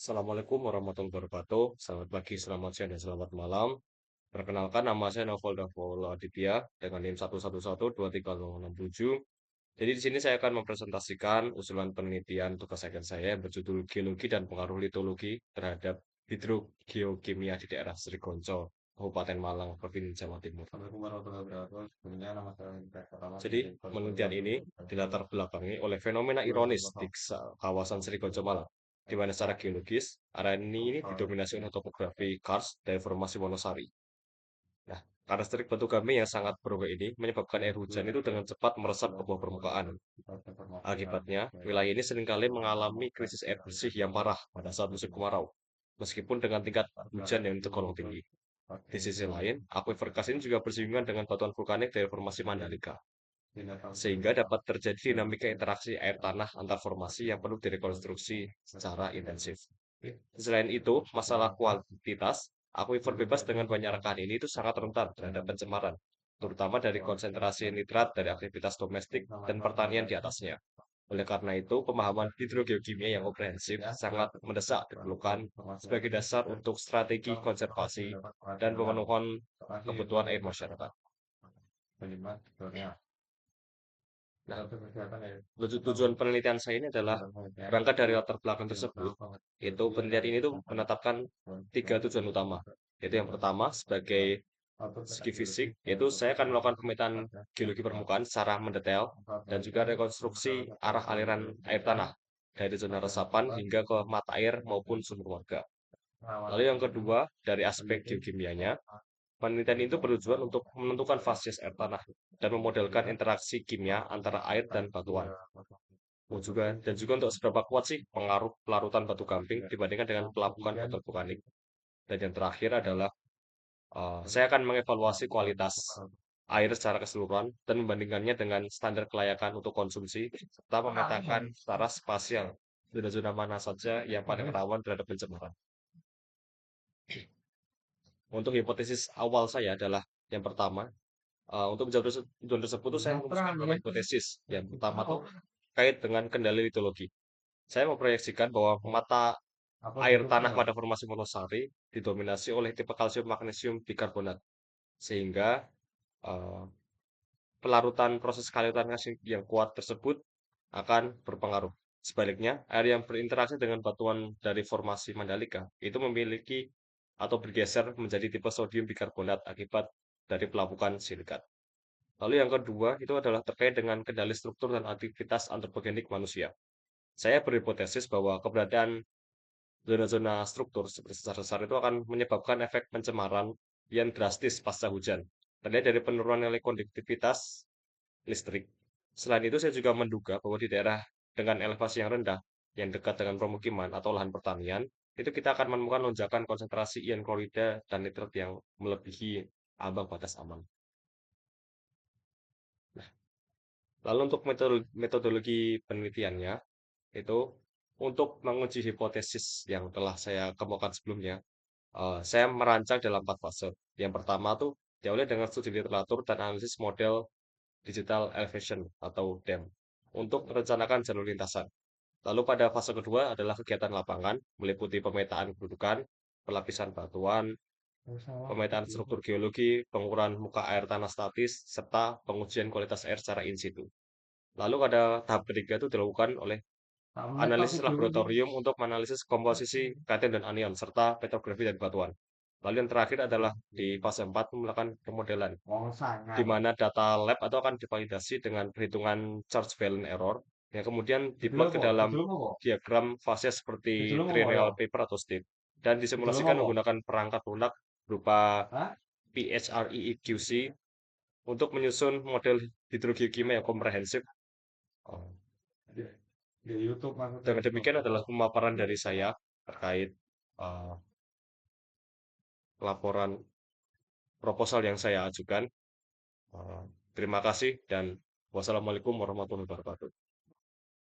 Assalamualaikum warahmatullahi wabarakatuh. Selamat pagi, selamat siang, dan selamat malam. Perkenalkan, nama saya Novel Dafol Aditya dengan NIM 111223067. Jadi di sini saya akan mempresentasikan usulan penelitian tugas akhir saya yang berjudul Geologi dan Pengaruh Litologi terhadap Hidrogeokimia di daerah Srigonco, Kabupaten Malang, Provinsi Jawa Timur. Assalamualaikum warahmatullahi wabarakatuh. Sebelumnya nama saya Indra Pratama. Jadi penelitian ini dilatar belakangi oleh fenomena ironis di kawasan Srigonco Malang, di mana secara geologis area ini didominasi oleh topografi karst dari formasi Wonosari. Nah, karakteristik batu gamping yang sangat berubah ini menyebabkan air hujan itu dengan cepat meresap ke bawah permukaan. Akibatnya, wilayah ini seringkali mengalami krisis air bersih yang parah pada saat musim kemarau, meskipun dengan tingkat hujan yang tergolong tinggi. Di sisi lain, akuifer karst ini juga bersinggungan dengan batuan vulkanik dari formasi Mandalika, sehingga dapat terjadi dinamika interaksi air tanah antar formasi yang perlu direkonstruksi secara intensif. Selain itu, masalah kuantitas, akuifer bebas dengan banyak rekahan ini itu sangat rentan terhadap pencemaran, terutama dari konsentrasi nitrat dari aktivitas domestik dan pertanian di atasnya. Oleh karena itu, pemahaman hidrogeokimia yang komprehensif sangat mendesak diperlukan sebagai dasar untuk strategi konservasi dan pemenuhan kebutuhan air masyarakat. Nah, tujuan penelitian saya ini adalah berangkat dari latar belakang tersebut, itu penelitian ini tuh menetapkan tiga tujuan utama. Yaitu yang pertama sebagai segi fisik, yaitu saya akan melakukan pemetaan geologi permukaan secara mendetail dan juga rekonstruksi arah aliran air tanah dari zona resapan hingga ke mata air maupun sumber warga. Lalu yang kedua, dari aspek geokimianya, penelitian itu bertujuan untuk menentukan fasies air tanah dan memodelkan interaksi kimia antara air dan batuan. Dan juga untuk seberapa kuat sih pengaruh pelarutan batu gamping dibandingkan dengan pelapukan batu vulkanik. Dan yang terakhir adalah saya akan mengevaluasi kualitas air secara keseluruhan dan membandingkannya dengan standar kelayakan untuk konsumsi serta memetakan secara spasial zona-zona mana saja yang paling rawan terhadap pencemaran. Untuk hipotesis awal saya adalah yang pertama, untuk menjawab tujuan tersebut tuh saya merumuskan beberapa hipotesis. Yang pertama tuh terkait dengan kendali litologi. Saya memproyeksikan bahwa mata air tanah pada formasi Wonosari didominasi oleh tipe kalsium magnesium bikarbonat, sehingga eh, pelarutan proses kalitan kalsium yang kuat tersebut akan berpengaruh. Sebaliknya, air yang berinteraksi dengan batuan dari formasi Mandalika itu memiliki atau bergeser menjadi tipe sodium bikarbonat akibat dari pelapukan silikat. Lalu yang kedua itu adalah terkait dengan kendali struktur dan aktivitas antropogenik manusia. Saya berhipotesis bahwa keberadaan zona-zona struktur seperti sesar-sesar itu akan menyebabkan efek pencemaran yang drastis pasca hujan, terlihat dari penurunan nilai konduktivitas listrik. Selain itu, saya juga menduga bahwa di daerah dengan elevasi yang rendah, yang dekat dengan pemukiman atau lahan pertanian, itu kita akan menemukan lonjakan konsentrasi ion klorida dan nitrat yang melebihi ambang batas aman. Lalu untuk metodologi penelitiannya, itu untuk menguji hipotesis yang telah saya kemukakan sebelumnya, saya merancang dalam 4 fase. Yang pertama tuh diawali dengan studi literatur dan analisis model digital elevation atau DEM untuk merencanakan jalur lintasan. Lalu pada fase kedua adalah kegiatan lapangan, meliputi pemetaan kedudukan, pelapisan batuan, pemetaan struktur geologi, pengukuran muka air tanah statis, serta pengujian kualitas air secara in situ. Lalu pada tahap ketiga itu dilakukan oleh analisis laboratorium untuk menganalisis komposisi kation dan anion, serta petrografi dan batuan. Lalu yang terakhir adalah di fase 4 melakukan pemodelan, di mana data lab atau akan divalidasi dengan perhitungan charge balance error, yang kemudian diplot ke dalam diagram fase seperti triennial paper atau STIP, dan disimulasikan menggunakan perangkat lunak berupa PHREEQC untuk menyusun model hidrogeokimia yang komprehensif. Di YouTube dengan demikian adalah pemaparan dari saya terkait uh, laporan proposal yang saya ajukan. Terima kasih dan wassalamualaikum warahmatullahi wabarakatuh.